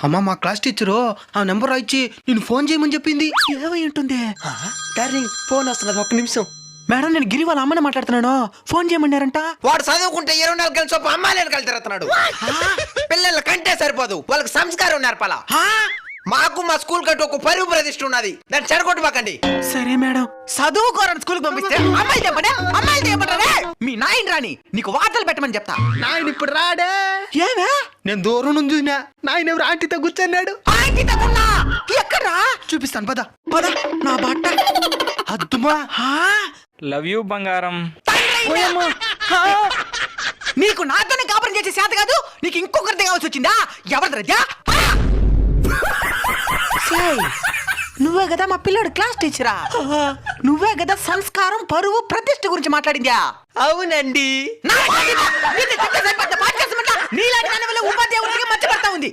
అమ్మ మా class teacher ఆ నెంబర్ రాయిచ్చి నేను ఫోన్ చేయమని చెప్పింది. ఏమై ఉంటుంది? డార్లింగ్ ఫోన్ వస్తున్నది, ఒక్క నిమిషం. మేడం నేను గిరి వాళ్ళ అమ్మని మాట్లాడుతున్నాను. ఫోన్ చేయమన్నారంట. వాడు చదువుకుంటే 24 గంటల సేపు అమ్మాయిలను కలితిరుతున్నాడు. పిల్లల కంటే సరిపోదు, వాళ్ళకి సంస్కారం నేర్పాలా. మాకు మా స్కూల్ కంటే ఒక పరువు ప్రతిష్ఠ ఉన్నది, దాన్ని చెడగొట్టుబాకండి. సరే మేడం. చదువుకోరని స్కూల్కి పంపిస్తే అమ్మాయిలు చెప్పండి. మీ నాయన రాని నీకు వార్తలు పెట్టమని చెప్తా. నాయన ఇప్పుడు రాడే. ఏమే? నేను దూరం నుంచి చూసినా నాయన ఎవరు ఆంటీతో కూర్చున్నాడు. ఎక్కడా చూపిస్తాను పద. పద నా బట్ట. అద్దుమా. లవ్ యూ బంగారం. నీకు నాతోనే కాపురం చేసే శాత కాదు, నీకు ఇంకొకరిది కావాల్సి వచ్చిందా? ఎవరిది రజా? నువ్వే కదా మా పిల్లడు క్లాస్ టీచరా? నువ్వే కదా సంస్కారం పరువు ప్రతిష్ఠ గురించి మాట్లాడిందా? అవునండి. నీలాంటి దాని వల్ల ఉపాధ్యాయుడికి మర్చిపడతా ఉంది.